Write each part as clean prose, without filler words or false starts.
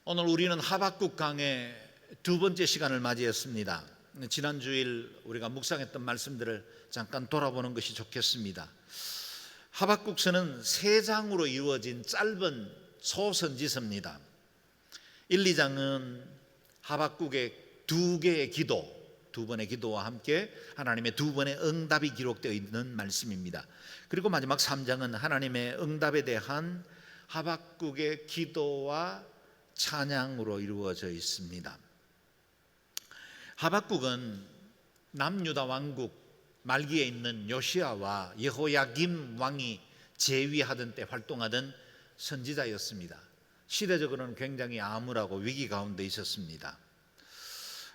오늘 우리는 하박국 강의 두 번째 시간을 맞이했습니다. 지난 주일 우리가 묵상했던 말씀들을 잠깐 돌아보는 것이 좋겠습니다. 하박국서는 세 장으로 이루어진 짧은 소선지서입니다. 1, 2장은 하박국의 두 개의 기도, 두 번의 기도와 함께 하나님의 두 번의 응답이 기록되어 있는 말씀입니다. 그리고 마지막 3장은 하나님의 응답에 대한 하박국의 기도와 찬양으로 이루어져 있습니다. 하박국은 남유다 왕국 말기에 있는 요시야와 여호야김 왕이 재위하던 때 활동하던 선지자였습니다. 시대적으로는 굉장히 암울하고 위기 가운데 있었습니다.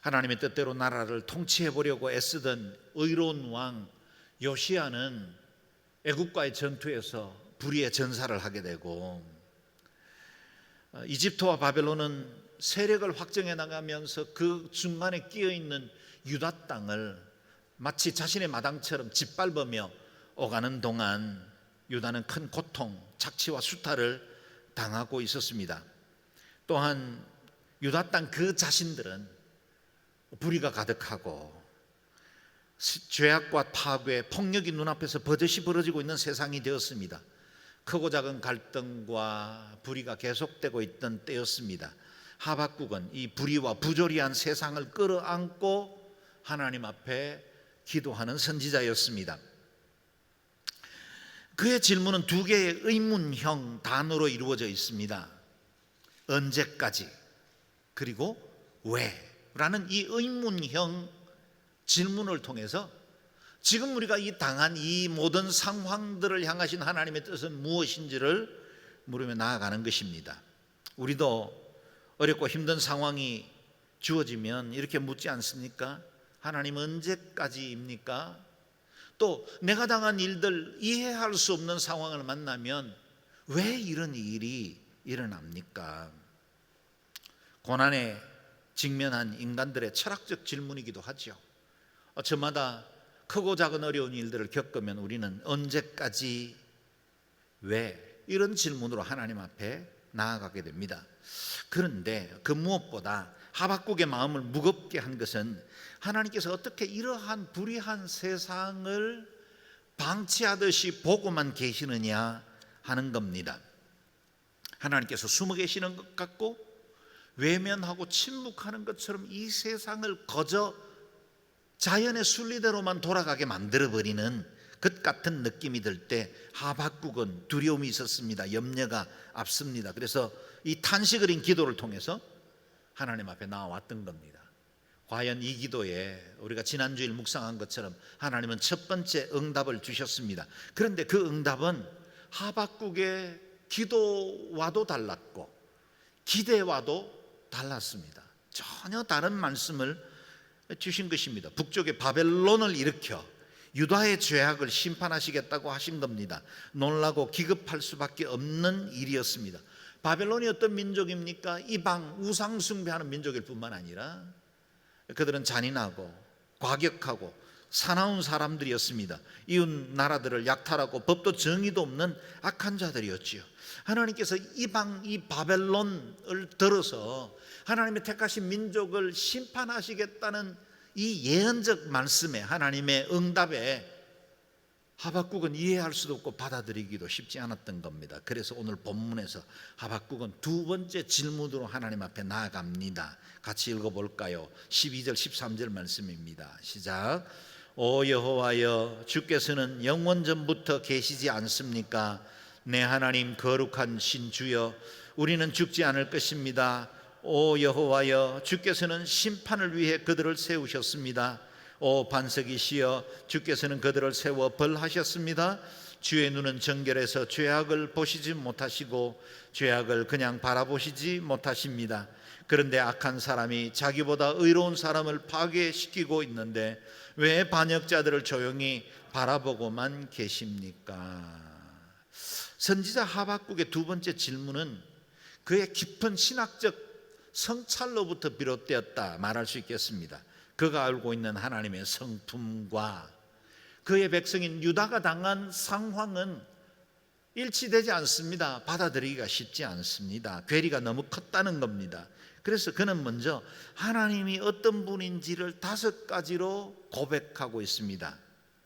하나님의 뜻대로 나라를 통치해 보려고 애쓰던 의로운 왕 요시야는 애국과의 전투에서 불의의 전사를 하게 되고, 이집트와 바벨론은 세력을 확정해 나가면서 그 중간에 끼어 있는 유다 땅을 마치 자신의 마당처럼 짓밟으며 오가는 동안 유다는 큰 고통, 착취와 수탈을 당하고 있었습니다. 또한 유다 땅 그 자신들은 불의가 가득하고 죄악과 파괴, 폭력이 눈앞에서 버젓이 벌어지고 있는 세상이 되었습니다. 크고 작은 갈등과 불의가 계속되고 있던 때였습니다. 하박국은 이 불의와 부조리한 세상을 끌어안고 하나님 앞에 기도하는 선지자였습니다. 그의 질문은 두 개의 의문형 단어로 이루어져 있습니다. 언제까지, 그리고 왜? 라는 이 의문형 질문을 통해서 지금 우리가 이 당한 이 모든 상황들을 향하신 하나님의 뜻은 무엇인지를 물으며 나아가는 것입니다. 우리도 어렵고 힘든 상황이 주어지면 이렇게 묻지 않습니까? 하나님 언제까지입니까? 또 내가 당한 일들, 이해할 수 없는 상황을 만나면 왜 이런 일이 일어납니까? 고난에 직면한 인간들의 철학적 질문이기도 하죠. 저마다 크고 작은 어려운 일들을 겪으면 우리는 언제까지, 왜? 이런 질문으로 하나님 앞에 나아가게 됩니다. 그런데 그 무엇보다 하박국의 마음을 무겁게 한 것은 하나님께서 어떻게 이러한 불의한 세상을 방치하듯이 보고만 계시느냐 하는 겁니다. 하나님께서 숨어 계시는 것 같고 외면하고 침묵하는 것처럼 이 세상을 거저 자연의 순리대로만 돌아가게 만들어버리는 것 같은 느낌이 들 때 하박국은 두려움이 있었습니다. 염려가 앞섭니다. 그래서 이 탄식 어린 기도를 통해서 하나님 앞에 나와왔던 겁니다. 과연 이 기도에 우리가 지난주일 묵상한 것처럼 하나님은 첫 번째 응답을 주셨습니다. 그런데 그 응답은 하박국의 기도와도 달랐고 기대와도 달랐습니다. 전혀 다른 말씀을 주신 것입니다. 북쪽의 바벨론을 일으켜 유다의 죄악을 심판하시겠다고 하신 겁니다. 놀라고 기급할 수밖에 없는 일이었습니다. 바벨론이 어떤 민족입니까? 이방 우상 숭배하는 민족일 뿐만 아니라 그들은 잔인하고 과격하고 사나운 사람들이었습니다. 이웃 나라들을 약탈하고 법도 정의도 없는 악한 자들이었지요. 하나님께서 이방 이 바벨론을 들어서 하나님의 택하신 민족을 심판하시겠다는 이 예언적 말씀에, 하나님의 응답에 하박국은 이해할 수도 없고 받아들이기도 쉽지 않았던 겁니다. 그래서 오늘 본문에서 하박국은 두 번째 질문으로 하나님 앞에 나아갑니다. 같이 읽어볼까요? 12절 13절 말씀입니다. 시작. 오 여호와여, 주께서는 영원전부터 계시지 않습니까? 내 하나님 거룩한 신주여, 우리는 죽지 않을 것입니다. 오 여호와여, 주께서는 심판을 위해 그들을 세우셨습니다. 오 반석이시여, 주께서는 그들을 세워 벌하셨습니다. 주의 눈은 정결해서 죄악을 보시지 못하시고 죄악을 그냥 바라보시지 못하십니다. 그런데 악한 사람이 자기보다 의로운 사람을 파괴시키고 있는데 왜 반역자들을 조용히 바라보고만 계십니까? 선지자 하박국의 두 번째 질문은 그의 깊은 신학적 성찰로부터 비롯되었다 말할 수 있겠습니다. 그가 알고 있는 하나님의 성품과 그의 백성인 유다가 당한 상황은 일치되지 않습니다. 받아들이기가 쉽지 않습니다. 괴리가 너무 컸다는 겁니다. 그래서 그는 먼저 하나님이 어떤 분인지를 5가지로 고백하고 있습니다.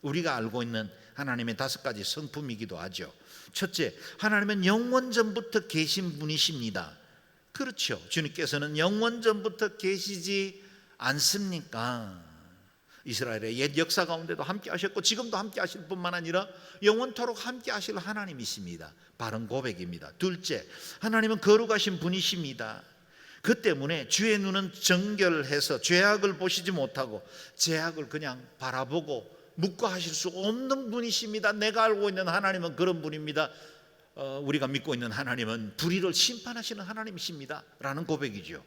우리가 알고 있는 하나님의 5가지 성품이기도 하죠. 첫째, 하나님은 영원전부터 계신 분이십니다. 그렇죠. 주님께서는 영원전부터 계시지 않습니까? 이스라엘의 옛 역사 가운데도 함께 하셨고 지금도 함께 하실 뿐만 아니라 영원토록 함께 하실 하나님이십니다. 바른 고백입니다. 둘째, 하나님은 거룩하신 분이십니다. 그 때문에 주의 눈은 정결해서 죄악을 보시지 못하고 죄악을 그냥 바라보고 묵과하실 수 없는 분이십니다. 내가 알고 있는 하나님은 그런 분입니다. 우리가 믿고 있는 하나님은 불의를 심판하시는 하나님이십니다 라는 고백이죠.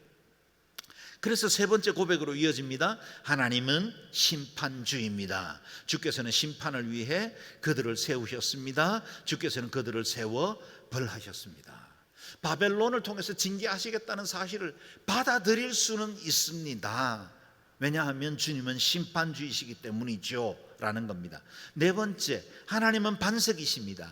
그래서 세 번째 고백으로 이어집니다. 하나님은 심판주입니다. 주께서는 심판을 위해 그들을 세우셨습니다. 주께서는 그들을 세워 벌하셨습니다. 바벨론을 통해서 징계하시겠다는 사실을 받아들일 수는 있습니다. 왜냐하면 주님은 심판주이시기 때문이죠 라는 겁니다. 네 번째, 하나님은 반석이십니다.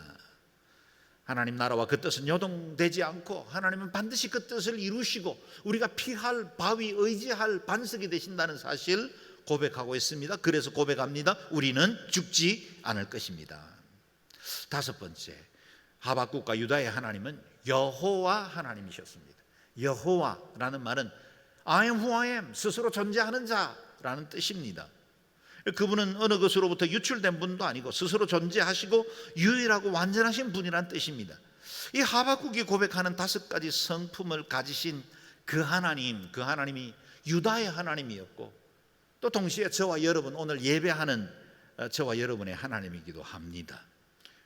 하나님 나라와 그 뜻은 요동되지 않고 하나님은 반드시 그 뜻을 이루시고 우리가 피할 바위, 의지할 반석이 되신다는 사실 고백하고 있습니다. 그래서 고백합니다. 우리는 죽지 않을 것입니다. 다섯 번째, 하박국과 유다의 하나님은 여호와 하나님이셨습니다. 여호와라는 말은 I am who I am, 스스로 존재하는 자라는 뜻입니다. 그분은 어느 것으로부터 유출된 분도 아니고 스스로 존재하시고 유일하고 완전하신 분이란 뜻입니다. 이 하박국이 고백하는 5가지 성품을 가지신 그 하나님이 유다의 하나님이었고 또 동시에 저와 여러분, 오늘 예배하는 저와 여러분의 하나님이기도 합니다.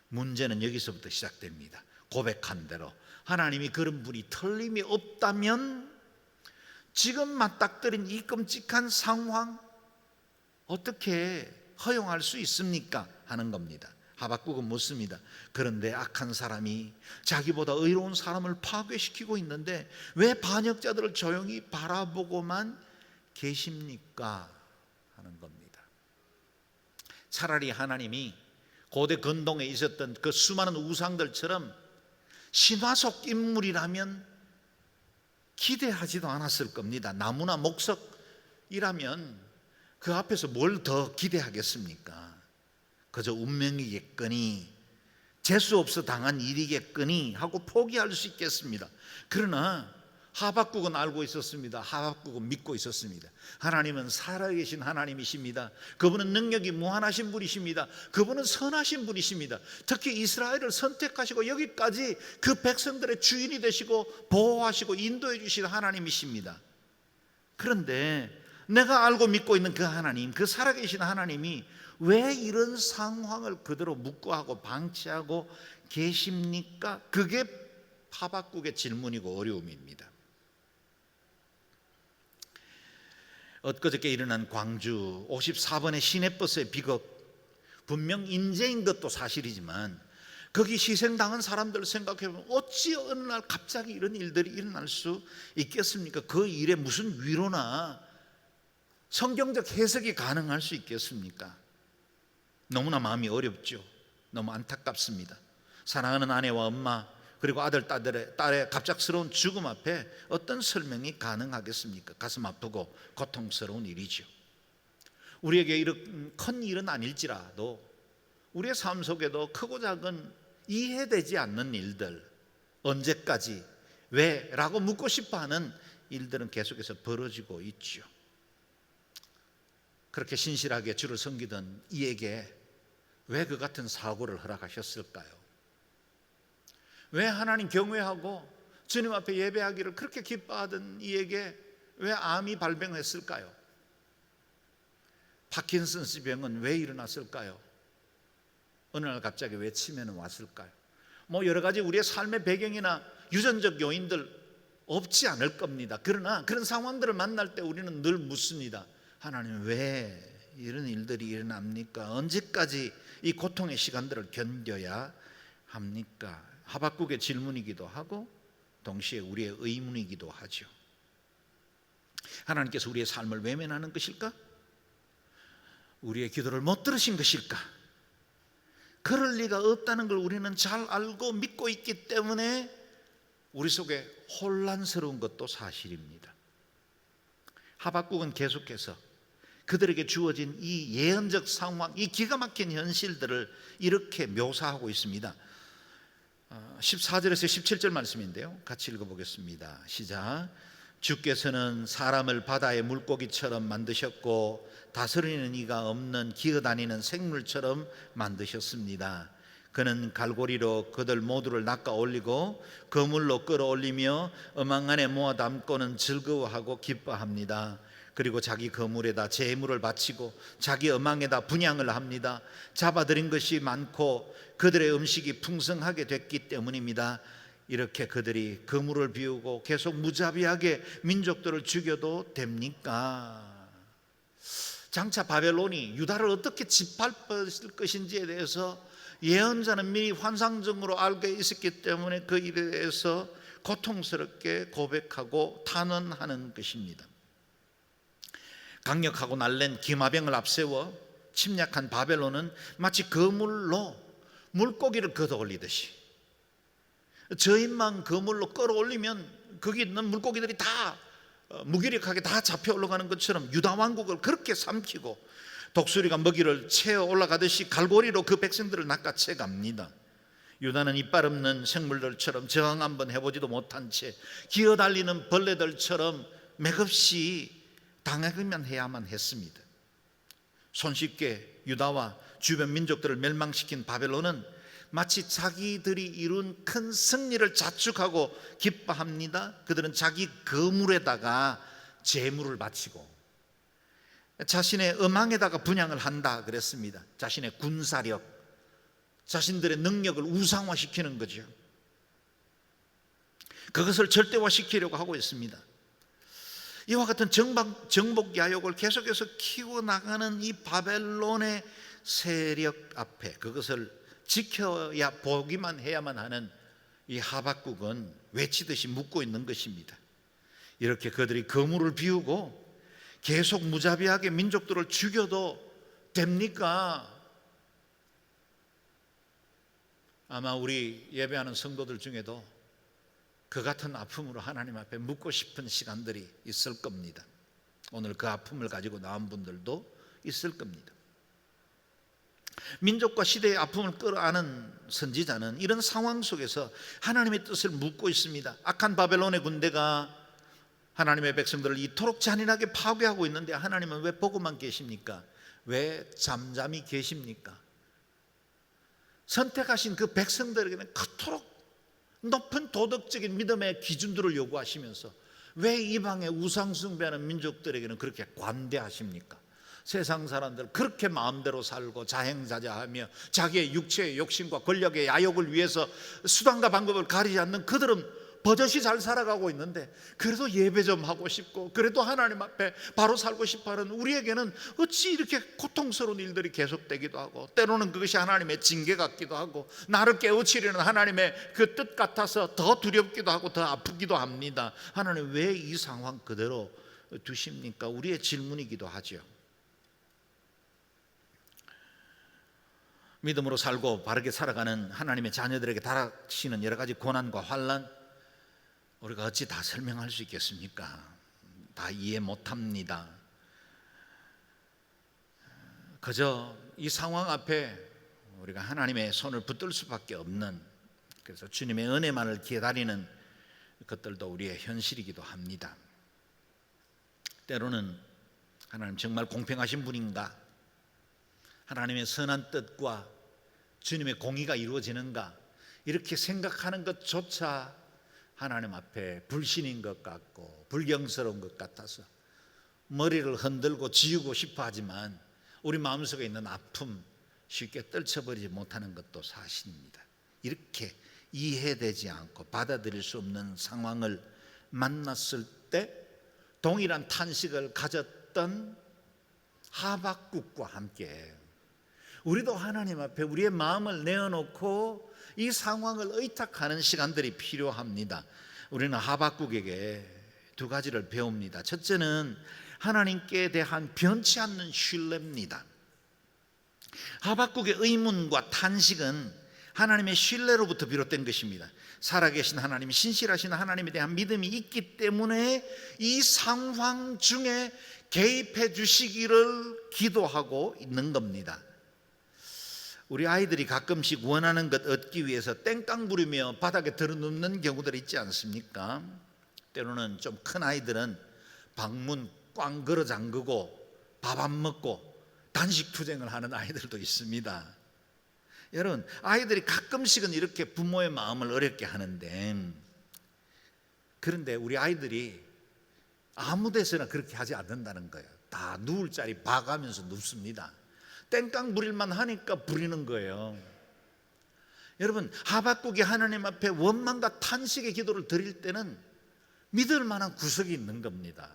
문제는 여기서부터 시작됩니다. 고백한 대로 하나님이 그런 분이 틀림이 없다면 지금 맞닥뜨린 이 끔찍한 상황 어떻게 허용할 수 있습니까? 하는 겁니다. 하박국은 묻습니다. 그런데 악한 사람이 자기보다 의로운 사람을 파괴시키고 있는데 왜 반역자들을 조용히 바라보고만 계십니까? 하는 겁니다. 차라리 하나님이 고대 근동에 있었던 그 수많은 우상들처럼 신화 속 인물이라면 기대하지도 않았을 겁니다. 나무나 목석이라면 그 앞에서 뭘 더 기대하겠습니까? 그저 운명이겠거니 재수 없어 당한 일이겠거니 하고 포기할 수 있겠습니다. 그러나 하박국은 알고 있었습니다. 하박국은 믿고 있었습니다. 하나님은 살아계신 하나님이십니다. 그분은 능력이 무한하신 분이십니다. 그분은 선하신 분이십니다. 특히 이스라엘을 선택하시고 여기까지 그 백성들의 주인이 되시고 보호하시고 인도해 주신 하나님이십니다. 그런데 내가 알고 믿고 있는 그 하나님, 그 살아계신 하나님이 왜 이런 상황을 그대로 묵과하고 방치하고 계십니까? 그게 하박국의 질문이고 어려움입니다. 엊그저께 일어난 광주 54번의 시내버스의 비극, 분명 인재인 것도 사실이지만 거기 희생당한 사람들을 생각해보면 어찌 어느 날 갑자기 이런 일들이 일어날 수 있겠습니까? 그 일에 무슨 위로나 성경적 해석이 가능할 수 있겠습니까? 너무나 마음이 어렵죠. 너무 안타깝습니다. 사랑하는 아내와 엄마 그리고 아들, 딸의 갑작스러운 죽음 앞에 어떤 설명이 가능하겠습니까? 가슴 아프고 고통스러운 일이죠. 우리에게 이런 큰 일은 아닐지라도 우리의 삶 속에도 크고 작은 이해되지 않는 일들, 언제까지, 왜? 라고 묻고 싶어하는 일들은 계속해서 벌어지고 있죠. 그렇게 신실하게 주를 섬기던 이에게 왜 그 같은 사고를 허락하셨을까요? 왜 하나님 경외하고 주님 앞에 예배하기를 그렇게 기뻐하던 이에게 왜 암이 발병했을까요? 파킨슨스 병은 왜 일어났을까요? 어느 날 갑자기 왜 치매는 왔을까요? 여러 가지 우리의 삶의 배경이나 유전적 요인들 없지 않을 겁니다. 그러나 그런 상황들을 만날 때 우리는 늘 묻습니다. 하나님 왜 이런 일들이 일어납니까? 언제까지 이 고통의 시간들을 견뎌야 합니까? 하박국의 질문이기도 하고 동시에 우리의 의문이기도 하죠. 하나님께서 우리의 삶을 외면하는 것일까? 우리의 기도를 못 들으신 것일까? 그럴 리가 없다는 걸 우리는 잘 알고 믿고 있기 때문에 우리 속에 혼란스러운 것도 사실입니다. 하박국은 계속해서 그들에게 주어진 이 예언적 상황, 이 기가 막힌 현실들을 이렇게 묘사하고 있습니다. 14절에서 17절 말씀인데요, 같이 읽어보겠습니다. 시작. 주께서는 사람을 바다의 물고기처럼 만드셨고 다스리는 이가 없는 기어다니는 생물처럼 만드셨습니다. 그는 갈고리로 그들 모두를 낚아 올리고 그물로 끌어올리며 어망 안에 모아 담고는 즐거워하고 기뻐합니다. 그리고 자기 그물에다 제물을 바치고 자기 어망에다 분향을 합니다. 잡아들인 것이 많고 그들의 음식이 풍성하게 됐기 때문입니다. 이렇게 그들이 그물을 비우고 계속 무자비하게 민족들을 죽여도 됩니까? 장차 바벨론이 유다를 어떻게 짓밟을 것인지에 대해서 예언자는 미리 환상적으로 알고 있었기 때문에 그 일에 대해서 고통스럽게 고백하고 탄원하는 것입니다. 강력하고 날랜 기마병을 앞세워 침략한 바벨론은 마치 그물로 물고기를 걷어올리듯이 저인만 그물로 끌어올리면 거기 있는 물고기들이 다 무기력하게 다 잡혀 올라가는 것처럼 유다 왕국을 그렇게 삼키고 독수리가 먹이를 채워 올라가듯이 갈고리로 그 백성들을 낚아채 갑니다. 유다는 이빨 없는 생물들처럼 저항 한번 해보지도 못한 채 기어달리는 벌레들처럼 맥없이 당하기만 해야만 했습니다. 손쉽게 유다와 주변 민족들을 멸망시킨 바벨론은 마치 자기들이 이룬 큰 승리를 자축하고 기뻐합니다. 그들은 자기 그물에다가 제물을 바치고 자신의 어망에다가 분향을 한다 그랬습니다. 자신의 군사력, 자신들의 능력을 우상화시키는 거죠. 그것을 절대화시키려고 하고 있습니다. 이와 같은 정복 야욕을 계속해서 키워나가는 이 바벨론의 세력 앞에 그것을 지켜야 보기만 해야만 하는 이 하박국은 외치듯이 묻고 있는 것입니다. 이렇게 그들이 그물을 비우고 계속 무자비하게 민족들을 죽여도 됩니까? 아마 우리 예배하는 성도들 중에도 그 같은 아픔으로 하나님 앞에 묻고 싶은 시간들이 있을 겁니다. 오늘 그 아픔을 가지고 나온 분들도 있을 겁니다. 민족과 시대의 아픔을 끌어안은 선지자는 이런 상황 속에서 하나님의 뜻을 묻고 있습니다. 악한 바벨론의 군대가 하나님의 백성들을 이토록 잔인하게 파괴하고 있는데 하나님은 왜 보고만 계십니까? 왜 잠잠히 계십니까? 선택하신 그 백성들에게는 그토록 높은 도덕적인 믿음의 기준들을 요구하시면서 왜 이방의 우상 숭배하는 민족들에게는 그렇게 관대하십니까? 세상 사람들 그렇게 마음대로 살고 자행자자하며 자기의 육체의 욕심과 권력의 야욕을 위해서 수단과 방법을 가리지 않는 그들은 버젓이 잘 살아가고 있는데 그래도 예배 좀 하고 싶고 그래도 하나님 앞에 바로 살고 싶어하는 우리에게는 어찌 이렇게 고통스러운 일들이 계속되기도 하고 때로는 그것이 하나님의 징계 같기도 하고 나를 깨우치려는 하나님의 그 뜻 같아서 더 두렵기도 하고 더 아프기도 합니다. 하나님 왜 이 상황 그대로 두십니까? 우리의 질문이기도 하죠. 믿음으로 살고 바르게 살아가는 하나님의 자녀들에게 닥치는 여러 가지 고난과 환난 우리가 어찌 다 설명할 수 있겠습니까? 다 이해 못합니다. 그저 이 상황 앞에 우리가 하나님의 손을 붙들 수밖에 없는, 그래서 주님의 은혜만을 기다리는 것들도 우리의 현실이기도 합니다. 때로는 하나님 정말 공평하신 분인가? 하나님의 선한 뜻과 주님의 공의가 이루어지는가? 이렇게 생각하는 것조차 하나님 앞에 불신인 것 같고 불경스러운 것 같아서 머리를 흔들고 지우고 싶어 하지만 우리 마음속에 있는 아픔 쉽게 떨쳐버리지 못하는 것도 사실입니다. 이렇게 이해되지 않고 받아들일 수 없는 상황을 만났을 때 동일한 탄식을 가졌던 하박국과 함께 우리도 하나님 앞에 우리의 마음을 내어놓고 이 상황을 의탁하는 시간들이 필요합니다. 우리는 하박국에게 두 가지를 배웁니다. 첫째는 하나님께 대한 변치 않는 신뢰입니다. 하박국의 의문과 탄식은 하나님의 신뢰로부터 비롯된 것입니다. 살아계신 하나님, 신실하신 하나님에 대한 믿음이 있기 때문에 이 상황 중에 개입해 주시기를 기도하고 있는 겁니다. 우리 아이들이 가끔씩 원하는 것 얻기 위해서 땡깡 부리며 바닥에 들어눕는 경우들이 있지 않습니까? 때로는 좀 큰 아이들은 방문 꽝 걸어 잠그고 밥 안 먹고 단식 투쟁을 하는 아이들도 있습니다. 여러분, 아이들이 가끔씩은 이렇게 부모의 마음을 어렵게 하는데, 그런데 우리 아이들이 아무 데서나 그렇게 하지 않는다는 거예요. 다 누울 자리 봐가면서 눕습니다. 땡깡 부릴만 하니까 부리는 거예요. 여러분, 하박국이 하나님 앞에 원망과 탄식의 기도를 드릴 때는 믿을 만한 구석이 있는 겁니다.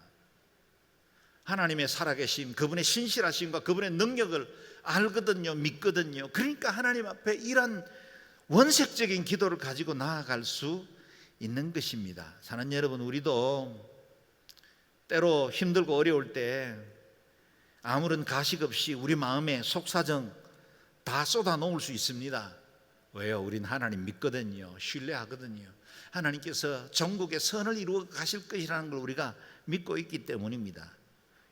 하나님의 살아계심, 그분의 신실하심과 그분의 능력을 알거든요, 믿거든요. 그러니까 하나님 앞에 이런 원색적인 기도를 가지고 나아갈 수 있는 것입니다. 사는 여러분, 우리도 때로 힘들고 어려울 때 아무런 가식 없이 우리 마음에 속사정 다 쏟아 놓을 수 있습니다. 왜요? 우린 하나님 믿거든요, 신뢰하거든요. 하나님께서 전국에 선을 이루어 가실 것이라는 걸 우리가 믿고 있기 때문입니다.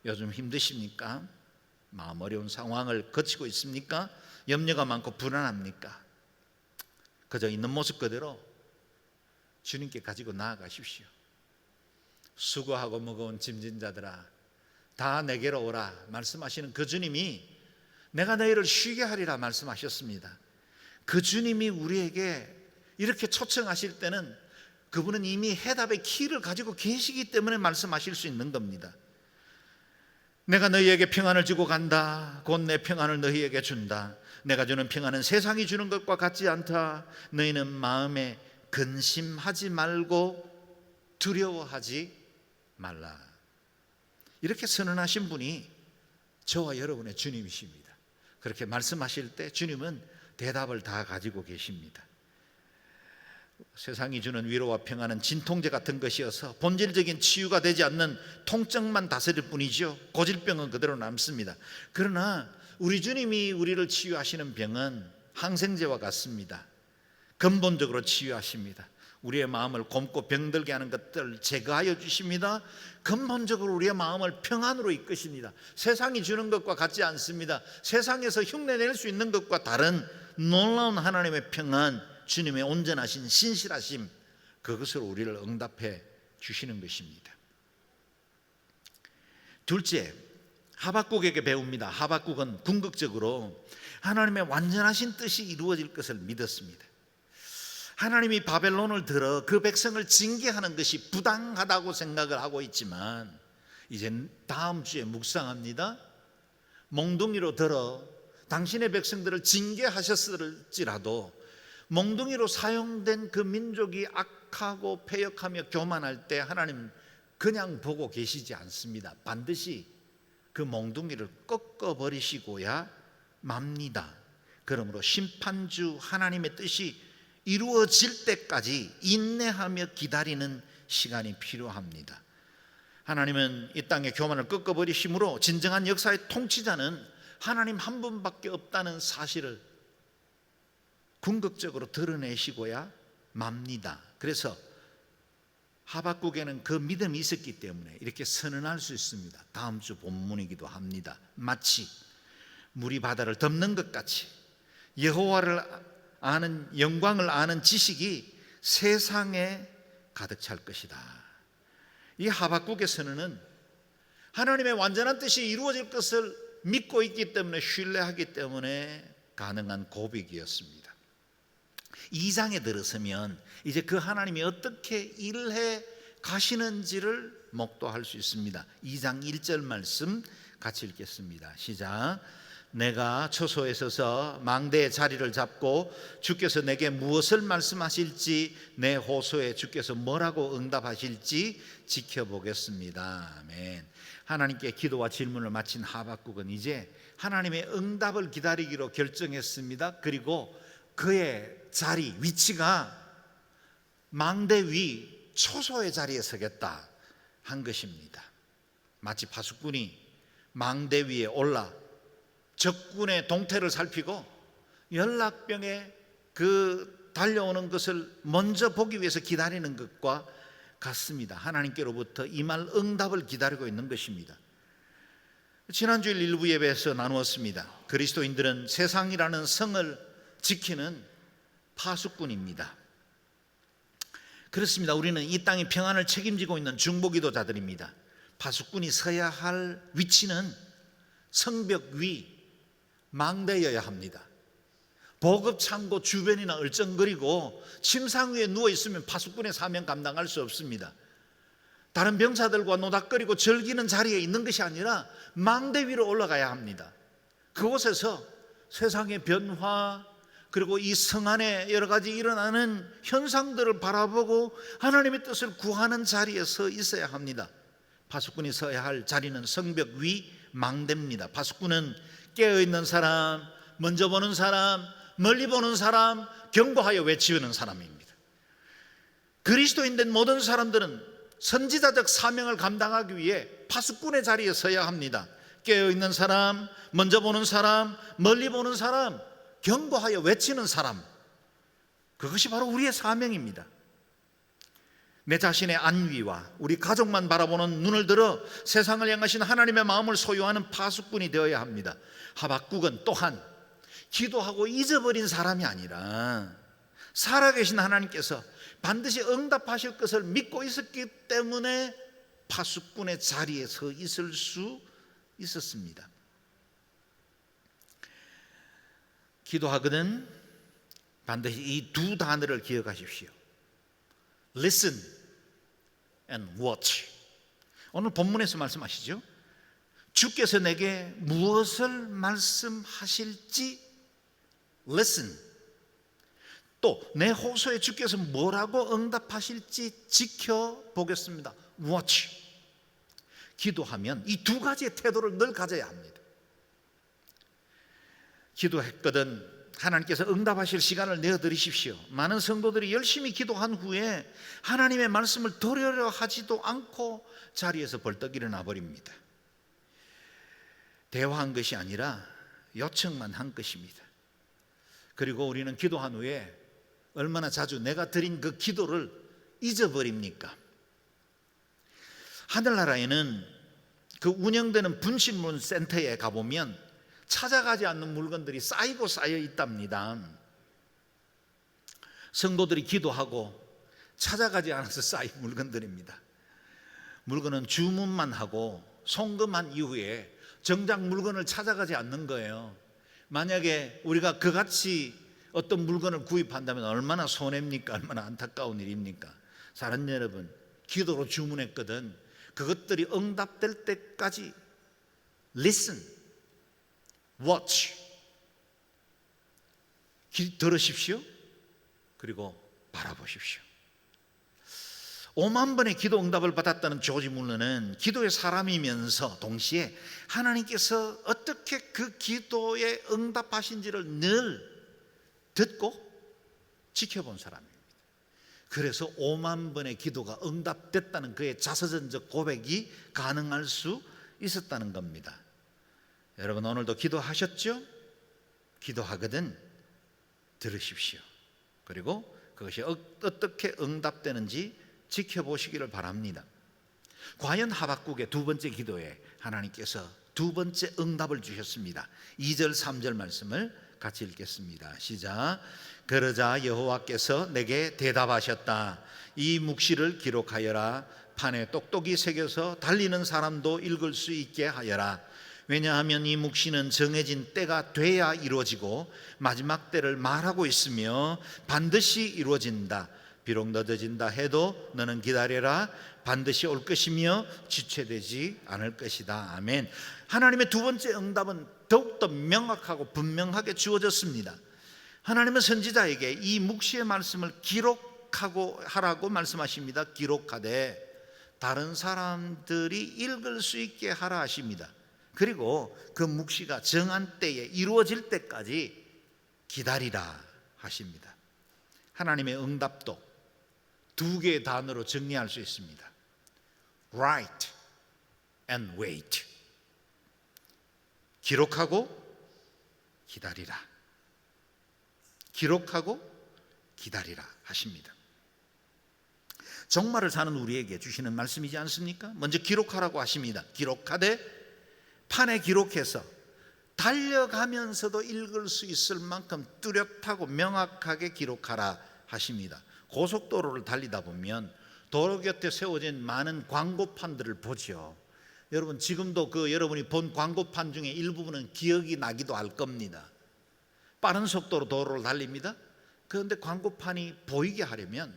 요즘 힘드십니까? 마음 어려운 상황을 거치고 있습니까? 염려가 많고 불안합니까? 그저 있는 모습 그대로 주님께 가지고 나아가십시오. 수고하고 무거운 짐진 자들아 다 내게로 오라 말씀하시는 그 주님이 내가 너희를 쉬게 하리라 말씀하셨습니다. 그 주님이 우리에게 이렇게 초청하실 때는 그분은 이미 해답의 키를 가지고 계시기 때문에 말씀하실 수 있는 겁니다. 내가 너희에게 평안을 주고 간다. 곧 내 평안을 너희에게 준다. 내가 주는 평안은 세상이 주는 것과 같지 않다. 너희는 마음에 근심하지 말고 두려워하지 말라. 이렇게 선언하신 분이 저와 여러분의 주님이십니다. 그렇게 말씀하실 때 주님은 대답을 다 가지고 계십니다. 세상이 주는 위로와 평안은 진통제 같은 것이어서 본질적인 치유가 되지 않는 통증만 다스릴 뿐이죠. 고질병은 그대로 남습니다. 그러나 우리 주님이 우리를 치유하시는 병은 항생제와 같습니다. 근본적으로 치유하십니다. 우리의 마음을 곪고 병들게 하는 것들 제거하여 주십니다. 근본적으로 우리의 마음을 평안으로 이끄십니다. 세상이 주는 것과 같지 않습니다. 세상에서 흉내낼 수 있는 것과 다른 놀라운 하나님의 평안, 주님의 온전하신 신실하심, 그것으로 우리를 응답해 주시는 것입니다. 둘째, 하박국에게 배웁니다. 하박국은 궁극적으로 하나님의 완전하신 뜻이 이루어질 것을 믿었습니다. 하나님이 바벨론을 들어 그 백성을 징계하는 것이 부당하다고 생각을 하고 있지만 이제 다음 주에 묵상합니다. 몽둥이로 들어 당신의 백성들을 징계하셨을지라도 몽둥이로 사용된 그 민족이 악하고 패역하며 교만할 때 하나님 그냥 보고 계시지 않습니다. 반드시 그 몽둥이를 꺾어버리시고야 맙니다. 그러므로 심판주 하나님의 뜻이 이루어질 때까지 인내하며 기다리는 시간이 필요합니다. 하나님은 이 땅의 교만을 꺾어버리심으로 진정한 역사의 통치자는 하나님 한 분밖에 없다는 사실을 궁극적으로 드러내시고야 맙니다. 그래서 하박국에는 그 믿음이 있었기 때문에 이렇게 선언할 수 있습니다. 다음 주 본문이기도 합니다. 마치 물이 바다를 덮는 것 같이 여호와를 아는, 영광을 아는 지식이 세상에 가득 찰 것이다. 이 하박국의 선언은 하나님의 완전한 뜻이 이루어질 것을 믿고 있기 때문에, 신뢰하기 때문에 가능한 고백이었습니다. 2장에 들어서면 이제 그 하나님이 어떻게 일을 해 가시는지를 목도할 수 있습니다. 2장 1절 말씀 같이 읽겠습니다. 시작. 내가 초소에 서서 망대의 자리를 잡고 주께서 내게 무엇을 말씀하실지, 내 호소에 주께서 뭐라고 응답하실지 지켜보겠습니다. 아멘. 하나님께 기도와 질문을 마친 하박국은 이제 하나님의 응답을 기다리기로 결정했습니다. 그리고 그의 자리, 위치가 망대 위 초소의 자리에 서겠다 한 것입니다. 마치 파수꾼이 망대 위에 올라 적군의 동태를 살피고 연락병에 그 달려오는 것을 먼저 보기 위해서 기다리는 것과 같습니다. 하나님께로부터 이 말 응답을 기다리고 있는 것입니다. 지난주일 일부 예배에서 나누었습니다. 그리스도인들은 세상이라는 성을 지키는 파수꾼입니다. 그렇습니다. 우리는 이 땅의 평안을 책임지고 있는 중보기도자들입니다. 파수꾼이 서야 할 위치는 성벽 위 망대여야 합니다. 보급창고 주변이나 얼쩡거리고 침상 위에 누워있으면 파수꾼의 사명 감당할 수 없습니다. 다른 병사들과 노닥거리고 즐기는 자리에 있는 것이 아니라 망대 위로 올라가야 합니다. 그곳에서 세상의 변화, 그리고 이 성 안에 여러 가지 일어나는 현상들을 바라보고 하나님의 뜻을 구하는 자리에 서 있어야 합니다. 파수꾼이 서야 할 자리는 성벽 위 망대입니다. 파수꾼은 깨어있는 사람, 먼저 보는 사람, 멀리 보는 사람, 경고하여 외치는 사람입니다. 그리스도인된 모든 사람들은 선지자적 사명을 감당하기 위해 파수꾼의 자리에 서야 합니다. 깨어있는 사람, 먼저 보는 사람, 멀리 보는 사람, 경고하여 외치는 사람, 그것이 바로 우리의 사명입니다. 내 자신의 안위와 우리 가족만 바라보는 눈을 들어 세상을 향하신 하나님의 마음을 소유하는 파수꾼이 되어야 합니다. 하박국은 또한 기도하고 잊어버린 사람이 아니라 살아계신 하나님께서 반드시 응답하실 것을 믿고 있었기 때문에 파수꾼의 자리에 서 있을 수 있었습니다. 기도하거든 반드시 이 두 단어를 기억하십시오. Listen and watch. 오늘 본문에서 말씀하시죠. 주께서 내게 무엇을 말씀하실지 listen, 또 내 호소에 주께서 뭐라고 응답하실지 지켜보겠습니다. watch. 기도하면 이 두 가지의 태도를 늘 가져야 합니다. 기도했거든 하나님께서 응답하실 시간을 내어드리십시오. 많은 성도들이 열심히 기도한 후에 하나님의 말씀을 들으려 하지도 않고 자리에서 벌떡 일어나 버립니다. 대화한 것이 아니라 요청만 한 것입니다. 그리고 우리는 기도한 후에 얼마나 자주 내가 드린 그 기도를 잊어버립니까? 하늘나라에는 그 운영되는 분식물 센터에 가보면 찾아가지 않는 물건들이 쌓이고 쌓여 있답니다. 성도들이 기도하고 찾아가지 않아서 쌓인 물건들입니다. 물건은 주문만 하고 송금한 이후에 정작 물건을 찾아가지 않는 거예요. 만약에 우리가 그같이 어떤 물건을 구입한다면 얼마나 손해입니까? 얼마나 안타까운 일입니까? 사랑하는 여러분, 기도로 주문했거든 그것들이 응답될 때까지 listen, watch, 들으십시오. 그리고 바라보십시오. 5만 번의 기도 응답을 받았다는 조지 물러는 기도의 사람이면서 동시에 하나님께서 어떻게 그 기도에 응답하신지를 늘 듣고 지켜본 사람입니다. 그래서 5만 번의 기도가 응답됐다는 그의 자서전적 고백이 가능할 수 있었다는 겁니다. 여러분 오늘도 기도하셨죠? 기도하거든 들으십시오. 그리고 그것이 어떻게 응답되는지 지켜보시기를 바랍니다. 과연 하박국의 두 번째 기도에 하나님께서 두 번째 응답을 주셨습니다. 2절 3절 말씀을 같이 읽겠습니다. 시작. 그러자 여호와께서 내게 대답하셨다. 이 묵시를 기록하여라. 판에 똑똑히 새겨서 달리는 사람도 읽을 수 있게 하여라. 왜냐하면 이 묵시는 정해진 때가 돼야 이루어지고 마지막 때를 말하고 있으며 반드시 이루어진다. 비록 늦어진다 해도 너는 기다려라. 반드시 올 것이며 지체되지 않을 것이다. 아멘. 하나님의 두 번째 응답은 더욱더 명확하고 분명하게 주어졌습니다. 하나님은 선지자에게 이 묵시의 말씀을 기록하고 하라고 말씀하십니다. 기록하되 다른 사람들이 읽을 수 있게 하라 하십니다. 그리고 그 묵시가 정한 때에 이루어질 때까지 기다리라 하십니다. 하나님의 응답도 두 개의 단어로 정리할 수 있습니다. Write and wait. 기록하고 기다리라. 기록하고 기다리라 하십니다. 종말을 사는 우리에게 주시는 말씀이지 않습니까? 먼저 기록하라고 하십니다. 기록하되 판에 기록해서 달려가면서도 읽을 수 있을 만큼 뚜렷하고 명확하게 기록하라 하십니다. 고속도로를 달리다 보면 도로 곁에 세워진 많은 광고판들을 보죠. 여러분 지금도 여러분이 본 광고판 중에 일부분은 기억이 나기도 할 겁니다. 빠른 속도로 도로를 달립니다. 그런데 광고판이 보이게 하려면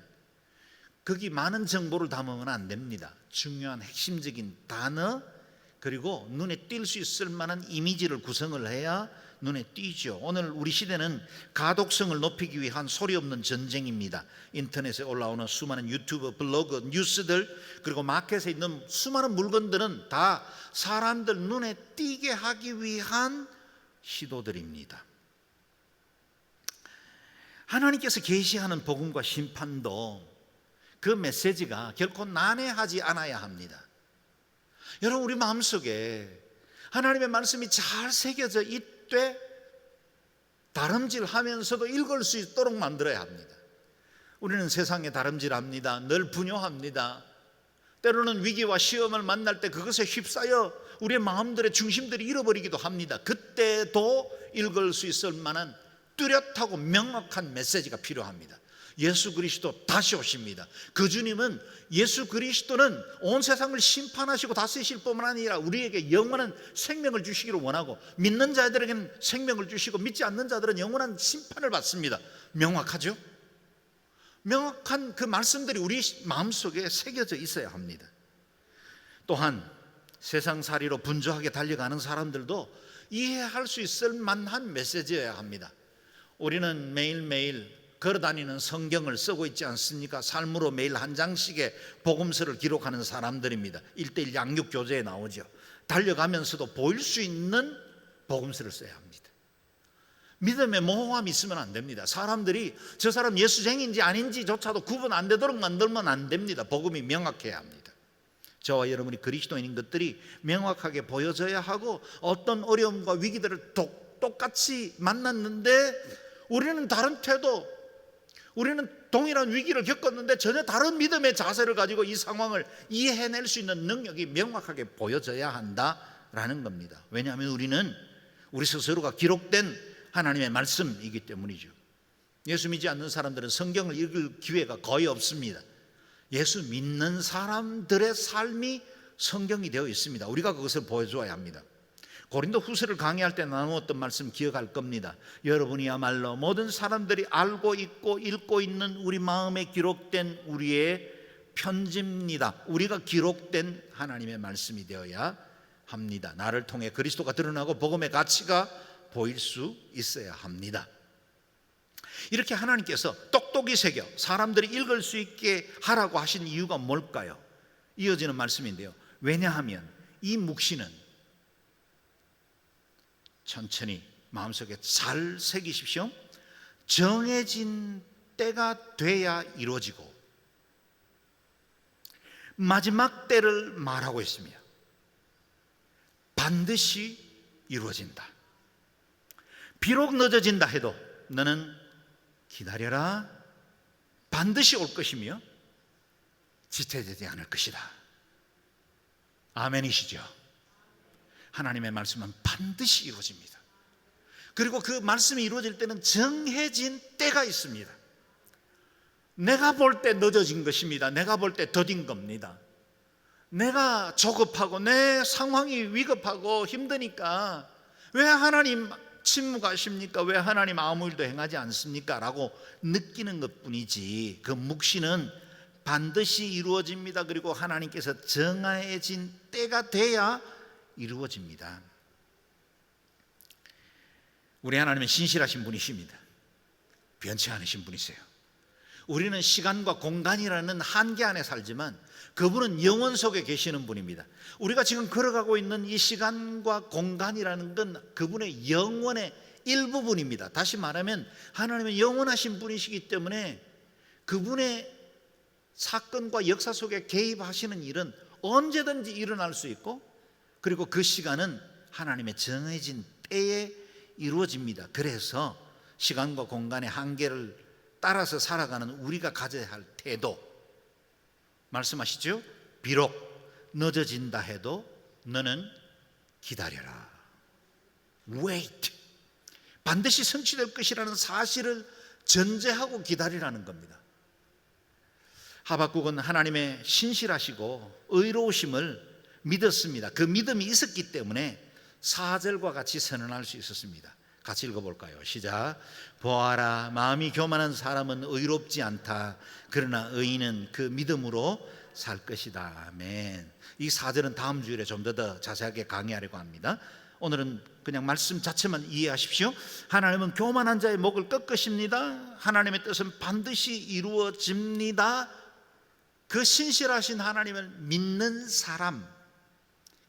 거기 많은 정보를 담으면 안 됩니다. 중요한 핵심적인 단어 그리고 눈에 띌 수 있을 만한 이미지를 구성을 해야 눈에 띄죠. 오늘 우리 시대는 가독성을 높이기 위한 소리 없는 전쟁입니다. 인터넷에 올라오는 수많은 유튜브, 블로그, 뉴스들 그리고 마켓에 있는 수많은 물건들은 다 사람들 눈에 띄게 하기 위한 시도들입니다. 하나님께서 계시하는 복음과 심판도 그 메시지가 결코 난해하지 않아야 합니다. 여러분 우리 마음속에 하나님의 말씀이 잘 새겨져 있되 다름질하면서도 읽을 수 있도록 만들어야 합니다. 우리는 세상에 다름질합니다. 늘 분요합니다. 때로는 위기와 시험을 만날 때 그것에 휩싸여 우리의 마음들의 중심들이 잃어버리기도 합니다. 그때도 읽을 수 있을 만한 뚜렷하고 명확한 메시지가 필요합니다. 예수 그리스도 다시 오십니다. 그 주님은 예수 그리스도는 온 세상을 심판하시고 다스리실 뿐만 아니라 우리에게 영원한 생명을 주시기를 원하고 믿는 자들에게는 생명을 주시고 믿지 않는 자들은 영원한 심판을 받습니다. 명확하죠? 명확한 그 말씀들이 우리 마음속에 새겨져 있어야 합니다. 또한 세상살이로 분주하게 달려가는 사람들도 이해할 수 있을 만한 메시지여야 합니다. 우리는 매일매일 걸어다니는 성경을 쓰고 있지 않습니까? 삶으로 매일 한 장씩의 복음서를 기록하는 사람들입니다. 1:1 양육교재에 나오죠. 달려가면서도 보일 수 있는 복음서를 써야 합니다. 믿음에 모호함이 있으면 안 됩니다. 사람들이 저 사람 예수쟁인지 아닌지조차도 구분 안 되도록 만들면 안 됩니다. 복음이 명확해야 합니다. 저와 여러분이 그리스도인인 것들이 명확하게 보여져야 하고 어떤 어려움과 위기들을 똑같이 만났는데 우리는 다른 태도, 우리는 동일한 위기를 겪었는데 전혀 다른 믿음의 자세를 가지고 이 상황을 이해해낼 수 있는 능력이 명확하게 보여져야 한다라는 겁니다. 왜냐하면 우리는 우리 스스로가 기록된 하나님의 말씀이기 때문이죠. 예수 믿지 않는 사람들은 성경을 읽을 기회가 거의 없습니다. 예수 믿는 사람들의 삶이 성경이 되어 있습니다. 우리가 그것을 보여줘야 합니다. 고린도 후서를 강의할 때 나누었던 말씀 기억할 겁니다. 여러분이야말로 모든 사람들이 알고 있고 읽고 있는 우리 마음에 기록된 우리의 편지입니다. 우리가 기록된 하나님의 말씀이 되어야 합니다. 나를 통해 그리스도가 드러나고 복음의 가치가 보일 수 있어야 합니다. 이렇게 하나님께서 똑똑히 새겨 사람들이 읽을 수 있게 하라고 하신 이유가 뭘까요? 이어지는 말씀인데요. 왜냐하면 이 묵시는 천천히 마음속에 잘 새기십시오. 정해진 때가 돼야 이루어지고 마지막 때를 말하고 있으며 반드시 이루어진다. 비록 늦어진다 해도 너는 기다려라. 반드시 올 것이며 지체되지 않을 것이다. 아멘이시죠? 하나님의 말씀은 반드시 이루어집니다. 그리고 그 말씀이 이루어질 때는 정해진 때가 있습니다. 내가 볼 때 늦어진 것입니다. 내가 볼 때 더딘 겁니다. 내가 조급하고 내 상황이 위급하고 힘드니까 왜 하나님 침묵하십니까? 왜 하나님 아무 일도 행하지 않습니까? 라고 느끼는 것뿐이지 그 묵시는 반드시 이루어집니다. 그리고 하나님께서 정해진 때가 돼야 이루어집니다. 우리 하나님은 신실하신 분이십니다. 변치 않으신 분이세요. 우리는 시간과 공간이라는 한계 안에 살지만 그분은 영원 속에 계시는 분입니다. 우리가 지금 걸어가고 있는 이 시간과 공간이라는 건 그분의 영원의 일부분입니다. 다시 말하면 하나님은 영원하신 분이시기 때문에 그분의 사건과 역사 속에 개입하시는 일은 언제든지 일어날 수 있고 그리고 그 시간은 하나님의 정해진 때에 이루어집니다. 그래서 시간과 공간의 한계를 따라서 살아가는 우리가 가져야 할 태도, 말씀하시죠? 비록 늦어진다 해도 너는 기다려라. Wait. 반드시 성취될 것이라는 사실을 전제하고 기다리라는 겁니다. 하박국은 하나님의 신실하시고 의로우심을 믿었습니다. 그 믿음이 있었기 때문에 4절과 같이 선언할 수 있었습니다. 같이 읽어볼까요? 시작. 보아라, 마음이 교만한 사람은 의롭지 않다. 그러나 의인은 그 믿음으로 살 것이다. 아멘. 이 4절은 다음 주일에 좀 더 자세하게 강의하려고 합니다. 오늘은 그냥 말씀 자체만 이해하십시오. 하나님은 교만한 자의 목을 꺾으십니다. 하나님의 뜻은 반드시 이루어집니다. 그 신실하신 하나님을 믿는 사람,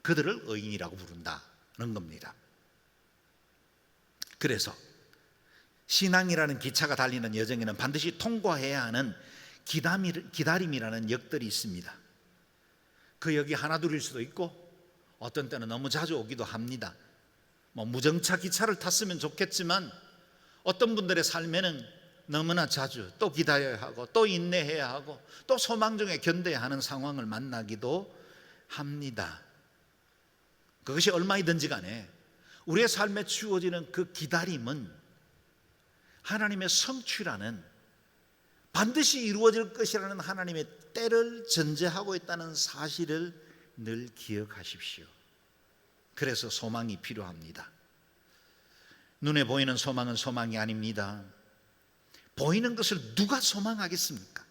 그들을 의인이라고 부른다는 겁니다. 그래서 신앙이라는 기차가 달리는 여정에는 반드시 통과해야 하는 기다림이라는 역들이 있습니다. 그 역이 하나둘일 수도 있고 어떤 때는 너무 자주 오기도 합니다. 무정차 기차를 탔으면 좋겠지만 어떤 분들의 삶에는 너무나 자주 또 기다려야 하고 또 인내해야 하고 또 소망 중에 견뎌야 하는 상황을 만나기도 합니다. 그것이 얼마이든지 간에 우리의 삶에 주어지는 그 기다림은 하나님의 성취라는, 반드시 이루어질 것이라는 하나님의 때를 전제하고 있다는 사실을 늘 기억하십시오. 그래서 소망이 필요합니다. 눈에 보이는 소망은 소망이 아닙니다. 보이는 것을 누가 소망하겠습니까?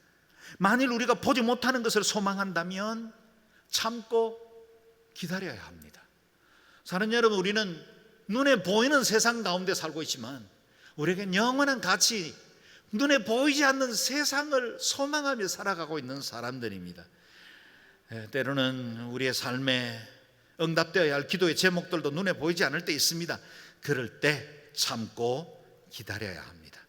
만일 우리가 보지 못하는 것을 소망한다면 참고 기다려야 합니다. 사랑하는 여러분, 우리는 눈에 보이는 세상 가운데 살고 있지만 우리에겐 영원한 가치, 눈에 보이지 않는 세상을 소망하며 살아가고 있는 사람들입니다. 때로는 우리의 삶에 응답되어야 할 기도의 제목들도 눈에 보이지 않을 때 있습니다. 그럴 때 참고 기다려야 합니다.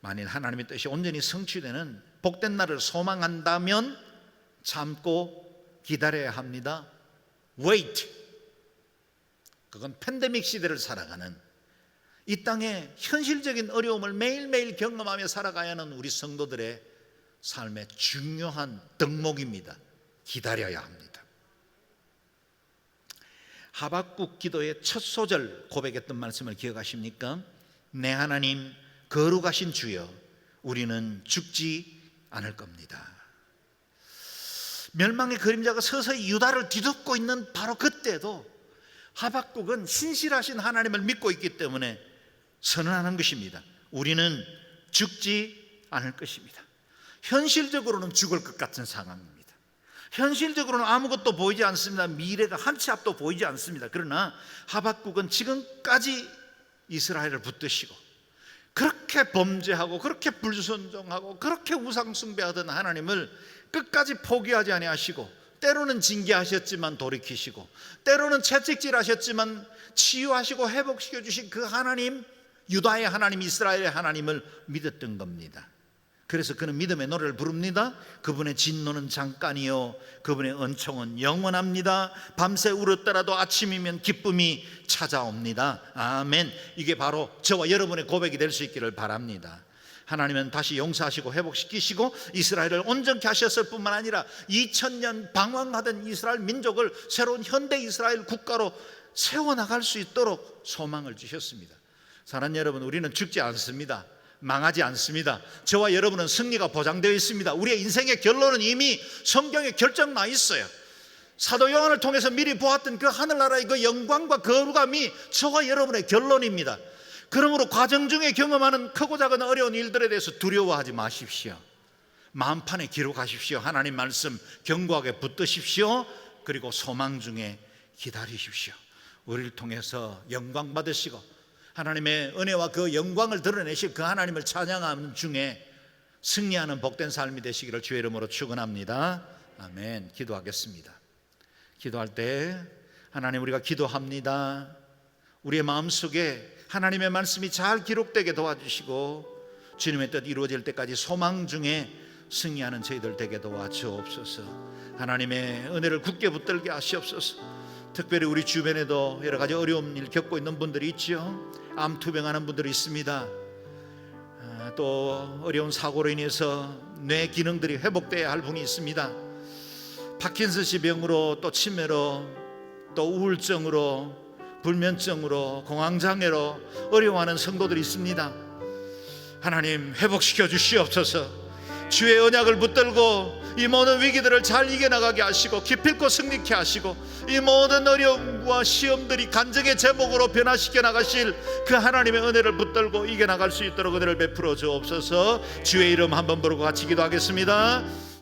만일 하나님의 뜻이 온전히 성취되는 복된 날을 소망한다면 참고 기다려야 합니다. Wait. 그건 팬데믹 시대를 살아가는, 이 땅의 현실적인 어려움을 매일매일 경험하며 살아가야 하는 우리 성도들의 삶의 중요한 덕목입니다. 기다려야 합니다. 하박국 기도의 첫 소절 고백했던 말씀을 기억하십니까? 내 하나님 거룩하신 주여, 우리는 죽지 않을 겁니다. 멸망의 그림자가 서서히 유다를 뒤덮고 있는 바로 그때도 하박국은 신실하신 하나님을 믿고 있기 때문에 선언하는 것입니다. 우리는 죽지 않을 것입니다. 현실적으로는 죽을 것 같은 상황입니다. 현실적으로는 아무것도 보이지 않습니다. 미래가 한 치 앞도 보이지 않습니다. 그러나 하박국은 지금까지 이스라엘을 붙드시고 그렇게 범죄하고 그렇게 불순종하고 그렇게 우상 숭배하던 하나님을 끝까지 포기하지 아니하시고, 때로는 징계하셨지만 돌이키시고 때로는 채찍질하셨지만 치유하시고 회복시켜 주신 그 하나님, 유다의 하나님, 이스라엘의 하나님을 믿었던 겁니다. 그래서 그는 믿음의 노래를 부릅니다. 그분의 진노는 잠깐이요 그분의 은총은 영원합니다. 밤새 울었더라도 아침이면 기쁨이 찾아옵니다. 아멘. 이게 바로 저와 여러분의 고백이 될 수 있기를 바랍니다. 하나님은 다시 용서하시고 회복시키시고 이스라엘을 온전케 하셨을 뿐만 아니라 2000년 방황하던 이스라엘 민족을 새로운 현대 이스라엘 국가로 세워나갈 수 있도록 소망을 주셨습니다. 사랑하는 여러분, 우리는 죽지 않습니다. 망하지 않습니다. 저와 여러분은 승리가 보장되어 있습니다. 우리의 인생의 결론은 이미 성경에 결정나 있어요. 사도 요한을 통해서 미리 보았던 그 하늘나라의 그 영광과 거룩함이 저와 여러분의 결론입니다. 그러므로 과정 중에 경험하는 크고 작은 어려운 일들에 대해서 두려워하지 마십시오. 마음판에 기록하십시오. 하나님 말씀 견고하게 붙드십시오. 그리고 소망 중에 기다리십시오. 우리를 통해서 영광 받으시고 하나님의 은혜와 그 영광을 드러내실 그 하나님을 찬양하는 중에 승리하는 복된 삶이 되시기를 주의 이름으로 축원합니다. 아멘. 기도하겠습니다. 기도할 때 하나님, 우리가 기도합니다. 우리의 마음속에 하나님의 말씀이 잘 기록되게 도와주시고 주님의 뜻 이루어질 때까지 소망 중에 승리하는 저희들 되게 도와주옵소서. 하나님의 은혜를 굳게 붙들게 하시옵소서. 특별히 우리 주변에도 여러 가지 어려운 일 겪고 있는 분들이 있죠. 암 투병하는 분들이 있습니다. 또 어려운 사고로 인해서 뇌 기능들이 회복돼야 할 분이 있습니다. 파킨슨氏병으로, 또 치매로, 또 우울증으로, 불면증으로, 공황장애로 어려워하는 성도들이 있습니다. 하나님 회복시켜 주시옵소서. 주의 언약을 붙들고 이 모든 위기들을 잘 이겨나가게 하시고 기필코 승리케 하시고 이 모든 어려움과 시험들이 간증의 제목으로 변화시켜 나가실 그 하나님의 은혜를 붙들고 이겨나갈 수 있도록 은혜를 베풀어 주옵소서. 주의 이름 한번 부르고 같이 기도하겠습니다.